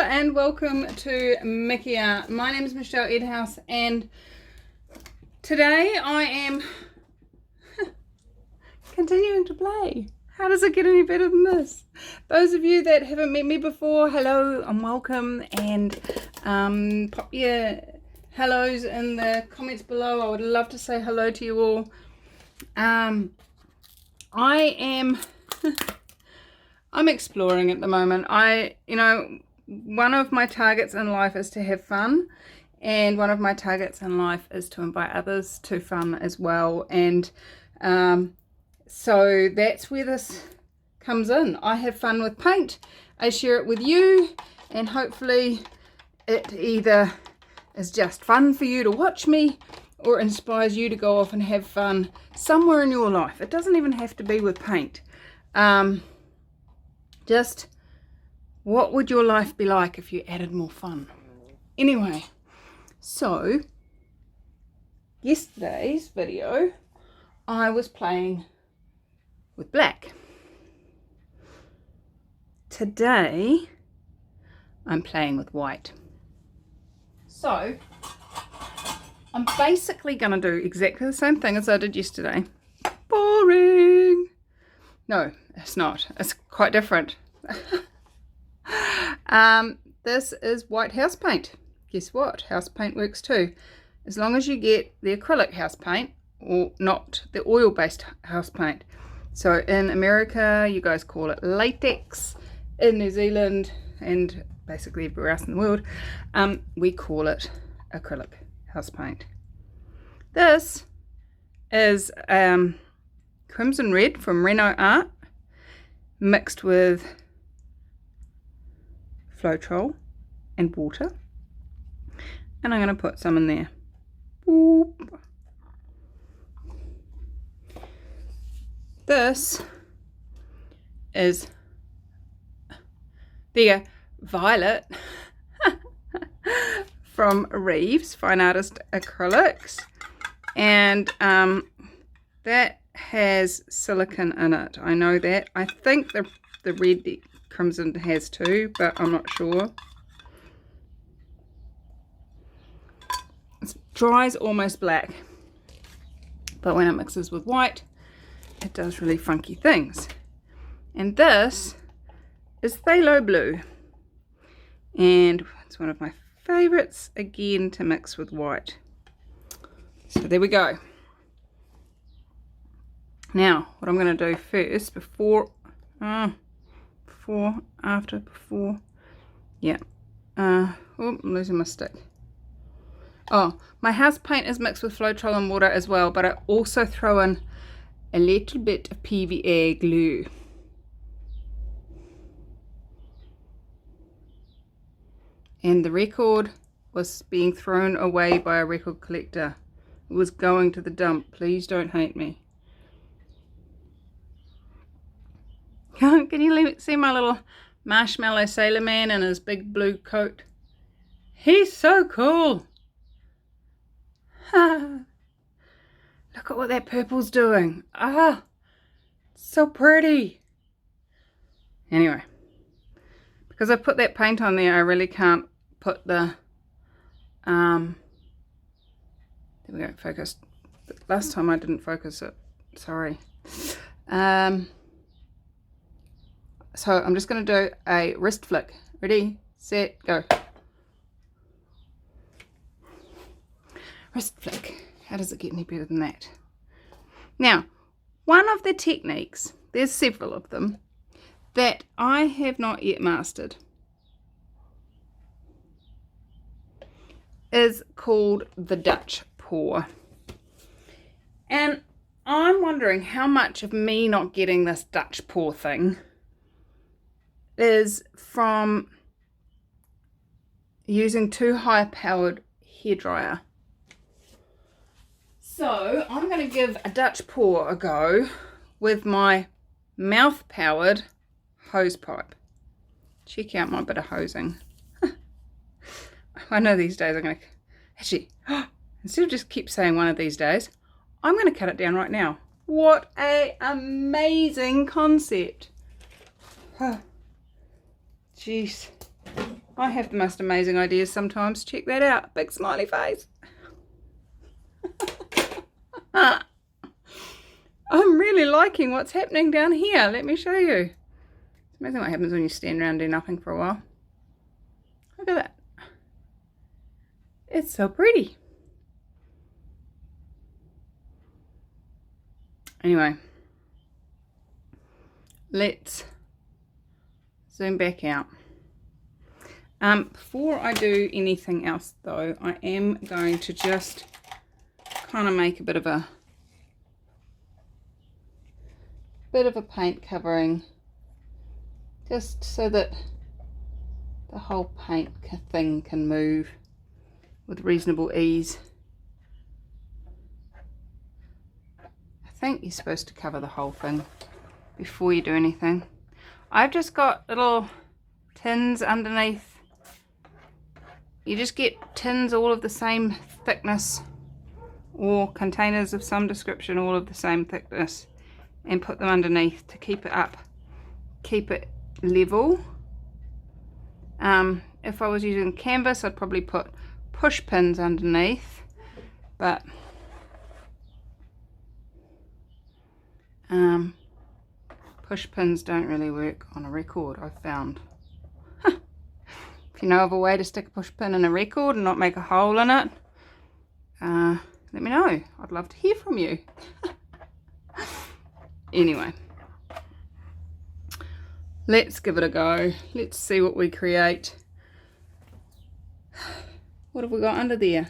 and welcome to Mickey. My name is Michelle Edhouse, and today I am continuing to play. How does it get any better than this? Those of you that haven't met me before, hello and welcome, and pop your hellos in the comments below. I would love to say hello to you all. I'm exploring at the moment. One of my targets in life is to have fun, and one of my targets in life is to invite others to fun as well. And so that's where this comes in. I have fun with paint, I share it with you, and hopefully it either is just fun for you to watch me or inspires you to go off and have fun somewhere in your life. It doesn't even have to be with paint. Just what would your life be like if you added more fun? Anyway, so yesterday's video I was playing with black. Today I'm playing with white. So I'm basically going to do exactly the same thing as I did yesterday. Boring! No, it's not. It's quite different. This is white house paint. Guess what? House paint works too. As long as you get the acrylic house paint, or not the oil-based house paint. So in America, you guys call it latex. In New Zealand, and basically everywhere else in the world, we call it acrylic house paint. This is crimson red from Reno Art mixed with Floetrol and water, and I'm going to put some in there. Boop. This is the violet from Reeves Fine Artist Acrylics, and that has silicone in it. I know that. I think the red crimson has too, but I'm not sure. It dries almost black, but when it mixes with white, it does really funky things. And this is phthalo blue, and it's one of my favorites again to mix with white. So there we go. Now what I'm going to do first, before oh, I'm losing my stick. Oh, my house paint is mixed with Floetrol and water as well, but I also throw in a little bit of PVA glue. And the record was being thrown away by a record collector. It was going to the dump. Please don't hate me. Can you see my little marshmallow sailor man in his big blue coat? He's so cool. Look at what that purple's doing. Ah, so pretty. Anyway, because I put that paint on there, I really can't put the there we go, focus. Last time I didn't focus it, sorry. So I'm just going to do a wrist flick. Ready, set, go. Wrist flick. How does it get any better than that? Now, one of the techniques, there's several of them, that I have not yet mastered, is called the Dutch pour. And I'm wondering how much of me not getting this Dutch pour thing is from using too high powered hairdryer. So I'm going to give a Dutch pour a go with my mouth powered hose pipe. Check out my bit of hosing. I know these days I'm going to actually, instead of just keep saying one of these days, I'm going to cut it down right now. What a amazing concept. Jeez. I have the most amazing ideas sometimes. Check that out. Big smiley face. I'm really liking what's happening down here. Let me show you. It's amazing what happens when you stand around and do nothing for a while. Look at that. It's so pretty. Anyway, let's zoom back out. Before I do anything else though, I am going to just kind of make a bit of a paint covering, just so that the whole paint thing can move with reasonable ease. I think you're supposed to cover the whole thing before you do anything. I've just got little tins underneath. You just get tins all of the same thickness, or containers of some description all of the same thickness, and put them underneath to keep it up, keep it level. If I was using canvas, I'd probably put push pins underneath, but push pins don't really work on a record, I've found. If you know of a way to stick a push pin in a record and not make a hole in it, let me know. I'd love to hear from you. Anyway, let's give it a go. Let's see what we create. What have we got under there?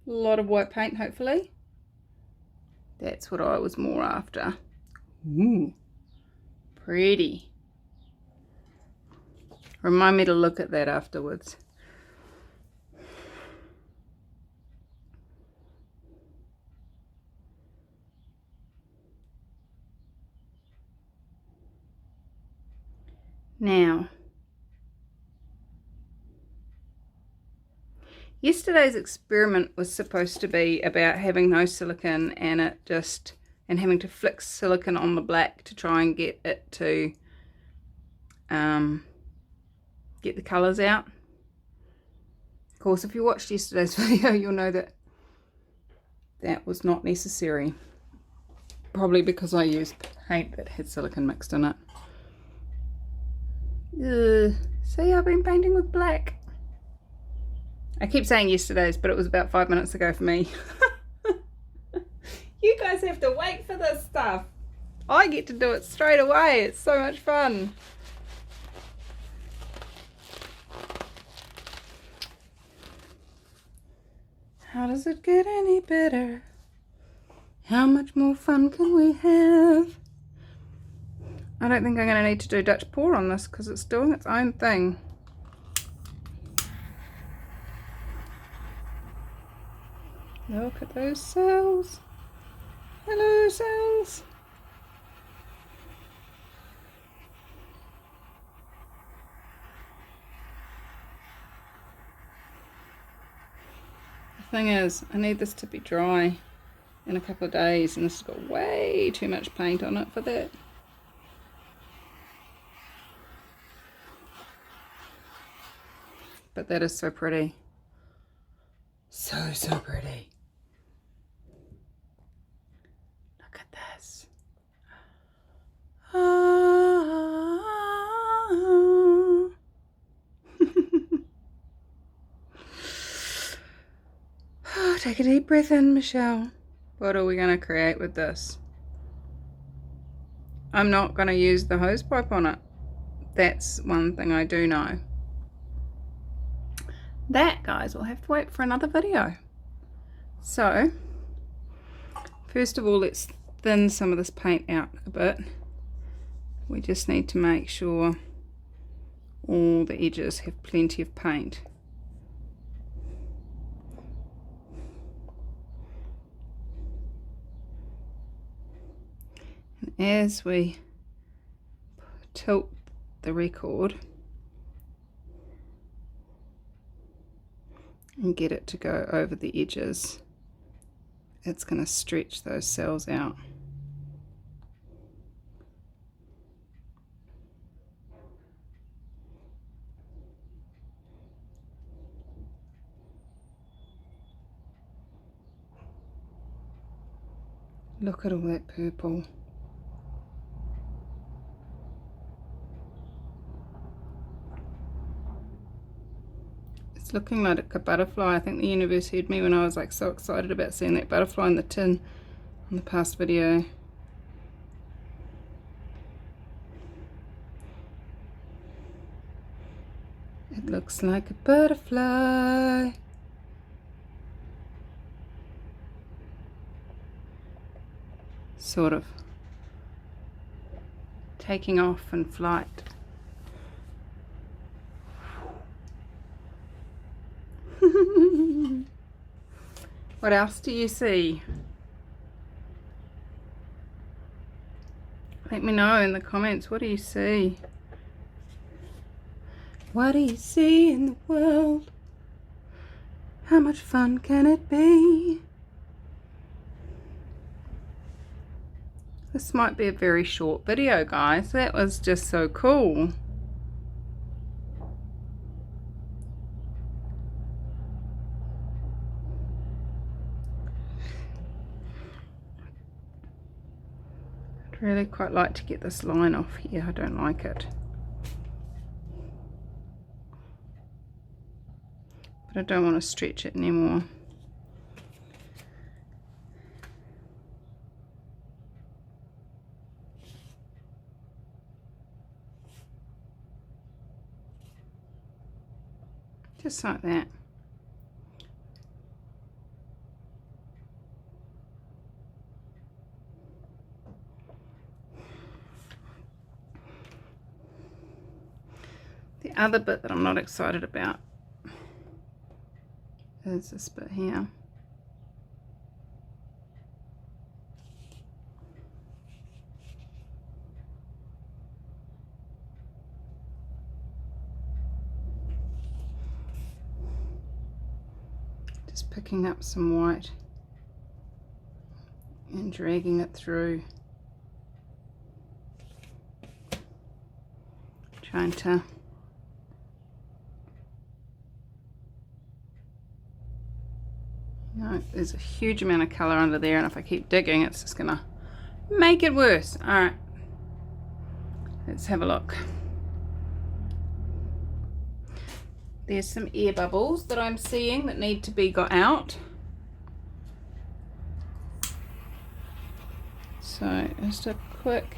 A lot of white paint, hopefully. That's what I was more after. Ooh, pretty. Remind me to look at that afterwards. Now, yesterday's experiment was supposed to be about having no silicone and having to flick silicone on the black to try and get it to get the colours out. Of course, if you watched yesterday's video, you'll know that that was not necessary. Probably because I used paint that had silicone mixed in it. See, I've been painting with black. I keep saying yesterday's, but it was about 5 minutes ago for me. You guys have to wait for this stuff. I get to do it straight away. It's so much fun. How does it get any better? How much more fun can we have? I don't think I'm going to need to do Dutch pour on this because it's doing its own thing. Look at those cells. Hello, cells. The thing is, I need this to be dry in a couple of days, and this has got way too much paint on it for that. But that is so pretty. So, so pretty. Look at this. Take a deep breath in, Michelle. What are we going to create with this? I'm not going to use the hose pipe on it. That's one thing I do know. That, guys, will have to wait for another video. So, first of all, let's thin some of this paint out a bit. We just need to make sure all the edges have plenty of paint. And as we tilt the record and get it to go over the edges, it's going to stretch those cells out. Look at all that purple. It's looking like a butterfly. I think the universe heard me when I was like so excited about seeing that butterfly in the tin on the past video. It looks like a butterfly. Sort of taking off in flight. What else do you see? Let me know in the comments. What do you see? What do you see in the world? How much fun can it be? This might be a very short video, guys. That was just so cool. I'd really quite like to get this line off here. I don't like it. But I don't want to stretch it anymore. Just like that. The other bit that I'm not excited about is this bit here. Just picking up some white and dragging it through. Trying to there's a huge amount of colour under there, and if I keep digging it's just gonna make it worse. Alright, let's have a look. There's some air bubbles that I'm seeing that need to be got out. So just a quick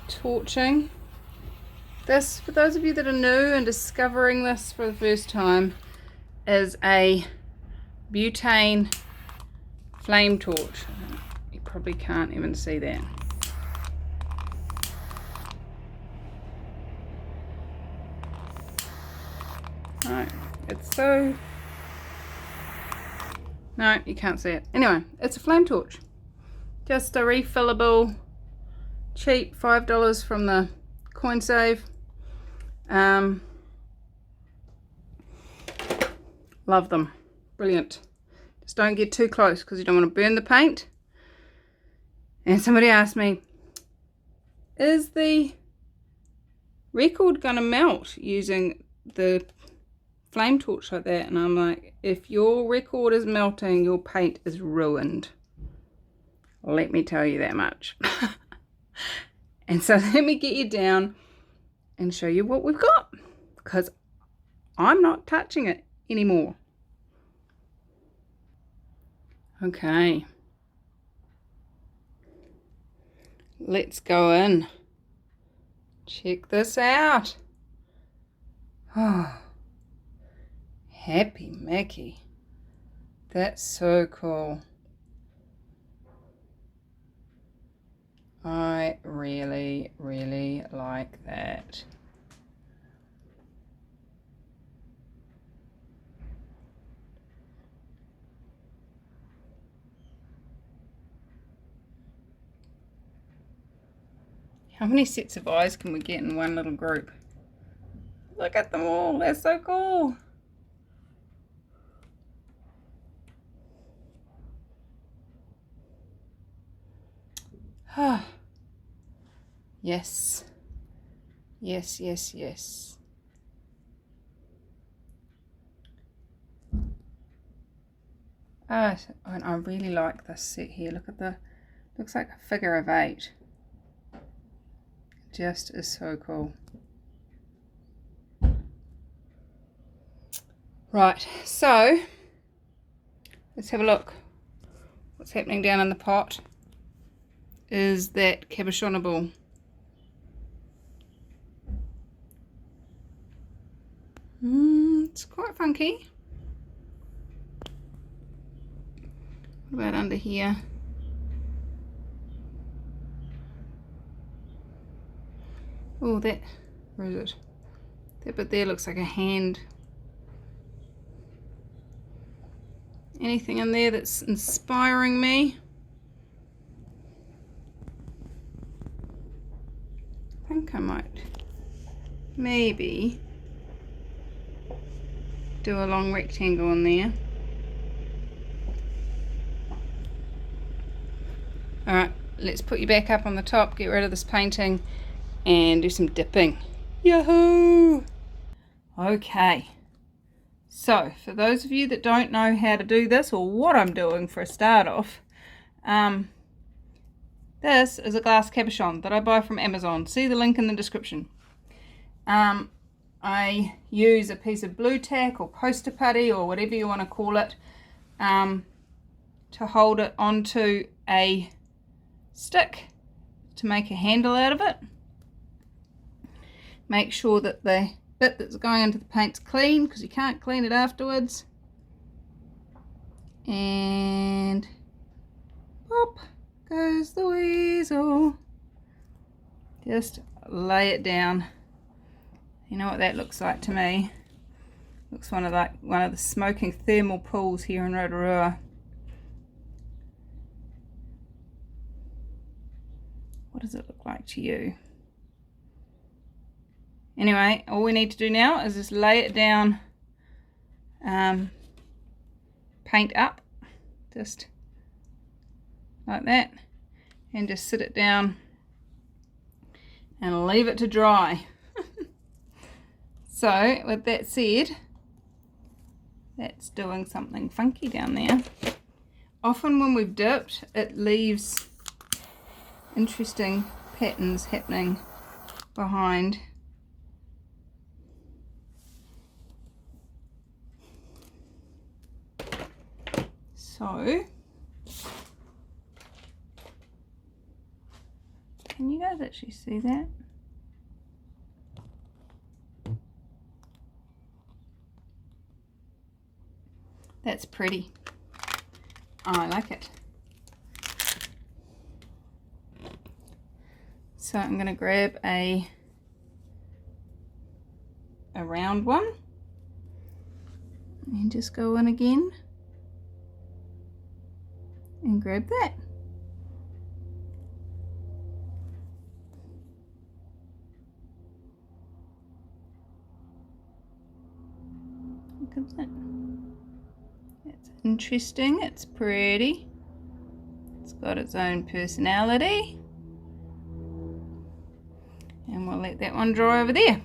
torching. This, for those of you that are new and discovering this for the first time, is a butane flame torch. You probably can't even see that. Right, it's so... No, you can't see it. Anyway, it's a flame torch. Just a refillable, cheap $5 from the coin save. Love them. Brilliant. Just don't get too close because you don't want to burn the paint. And somebody asked me, is the record going to melt using the flame torch like that? And I'm like, if your record is melting, your paint is ruined. Let me tell you that much. And so let me get you down and show you what we've got, because I'm not touching it anymore. Okay, let's go in. Check this out. Oh, happy Mickey. That's so cool. I really, really like that. How many sets of eyes can we get in one little group? Look at them all, they're so cool. Yes. Yes, yes, yes. And I really like this set here. Look at looks like a figure of 8. Just is so cool. Right, so let's have a look. What's happening down in the pot is that cabochonable. It's quite funky. What about under here? Oh, where is it? That bit there looks like a hand. Anything in there that's inspiring me? I think I might maybe do a long rectangle in there. Alright, let's put you back up on the top, get rid of this painting, and do some dipping. Yahoo! Okay, so for those of you that don't know how to do this, or what I'm doing for a start off, this is a glass cabochon that I buy from Amazon. See the link in the description. I use a piece of blue tack or poster putty or whatever you want to call it to hold it onto a stick to make a handle out of it. Make sure that the bit that's going into the paint's clean, because you can't clean it afterwards. And pop goes the weasel. Just lay it down. You know what that looks like to me? Looks like one of the smoking thermal pools here in Rotorua. What does it look like to you? Anyway, all we need to do now is just lay it down, paint up, just like that, and just sit it down and leave it to dry. So, with that said, that's doing something funky down there. Often when we've dipped, it leaves interesting patterns happening behind. So, can you guys actually see that? That's pretty. I like it. So I'm going to grab a round one and just go in again and grab that. Look at that. It's interesting, it's pretty, it's got its own personality, and we'll let that one dry over there.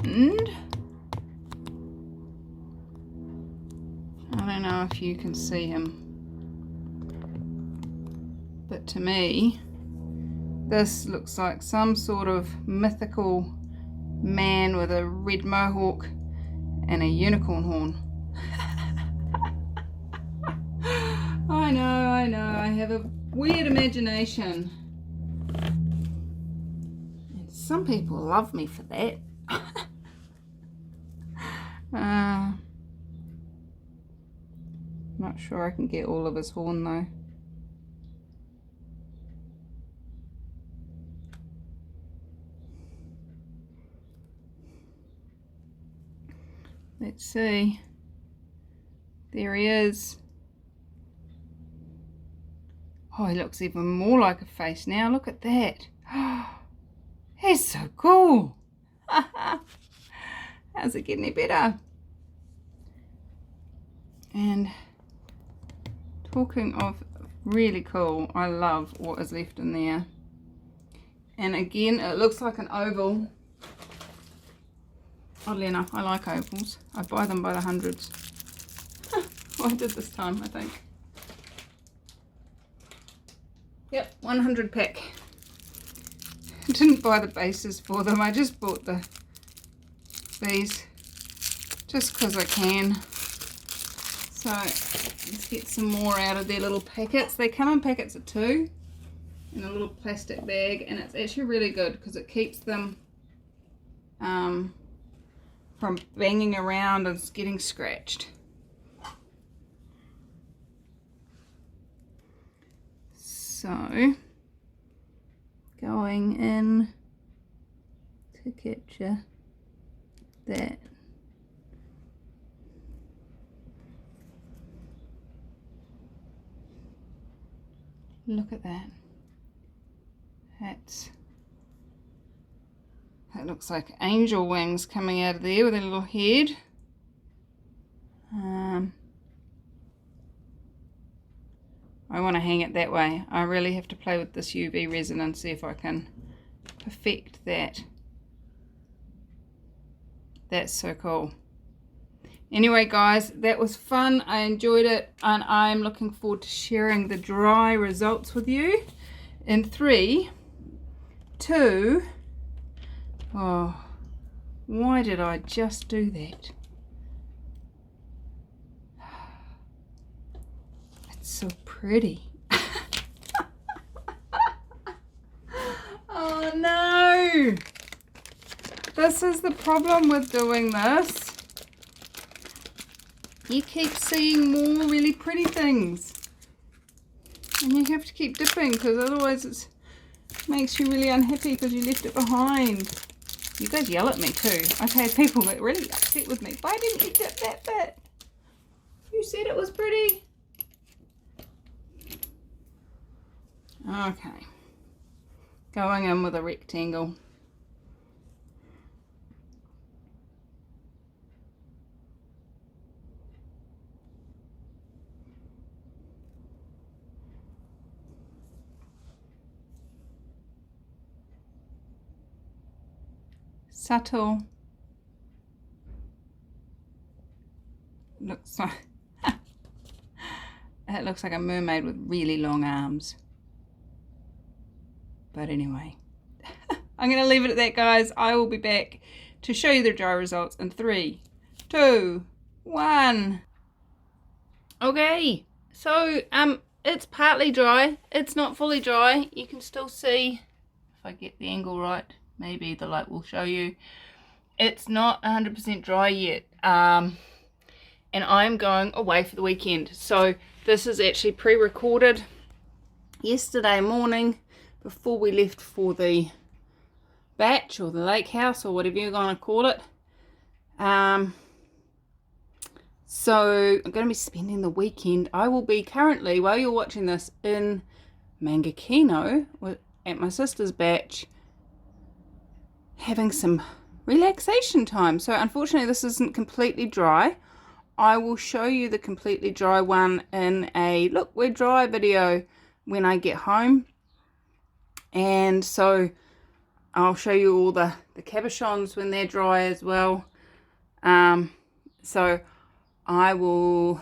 And I don't know if you can see him, but to me this looks like some sort of mythical man with a red mohawk and a unicorn horn. I know, I have a weird imagination. And some people love me for that. Not sure I can get all of his horn though. Let's see. There he is. Oh, he looks even more like a face now. Look at that. He's so cool. How's it getting any better? And talking of really cool, I love what is left in there. And again, it looks like an oval. Oddly enough, I like opals. I buy them by the hundreds. Well, I did this time, I think. Yep, 100 pack. I didn't buy the bases for them. I just bought these just because I can. So let's get some more out of their little packets. They come in packets of 2 in a little plastic bag, and it's actually really good because it keeps them from banging around and getting scratched. So going in to capture that. Look at that. That looks like angel wings coming out of there with a little head. I want to hang it that way. I really have to play with this UV resin and see if I can perfect that. That's so cool. Anyway guys, that was fun. I enjoyed it, and I'm looking forward to sharing the dry results with you in 3, 2, oh, why did I just do that? It's so pretty. Oh no! This is the problem with doing this. You keep seeing more really pretty things, and you have to keep dipping because otherwise it makes you really unhappy because you left it behind. You guys yell at me too. I've had people that really upset with me. Why didn't you dip that bit? You said it was pretty. Okay, going in with a rectangle. Subtle. Looks like it looks like a mermaid with really long arms. But anyway, I'm going to leave it at that, guys. I will be back to show you the dry results in 3, 2, 1. Okay, so it's partly dry. It's not fully dry. You can still see, if I get the angle right, maybe the light will show you. It's not 100% dry yet, and I'm going away for the weekend. So this is actually pre-recorded yesterday morning before we left for the batch or the lake house or whatever you're going to call it. So I'm going to be spending the weekend. I will be currently, while you're watching this, in Mangakino at my sister's batch, having some relaxation time. So unfortunately this isn't completely dry. I will show you the completely dry one in a look we're dry video when I get home, and so I'll show you all the cabochons when they're dry as well. So I'm going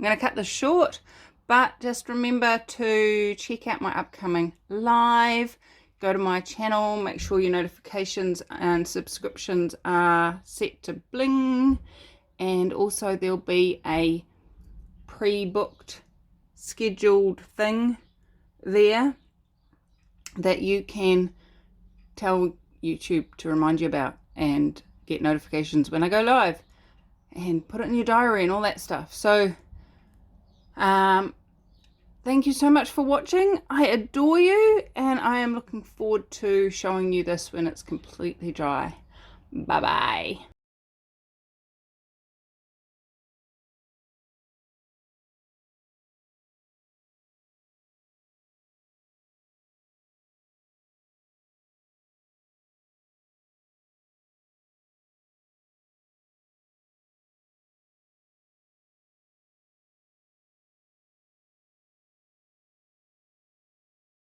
to cut this short, but just remember to check out my upcoming live. Go to my channel, make sure your notifications and subscriptions are set to bling, and also there'll be a pre-booked scheduled thing there that you can tell YouTube to remind you about and get notifications when I go live, and put it in your diary and all that stuff. So thank you so much for watching. I adore you, and I am looking forward to showing you this when it's completely dry. Bye bye.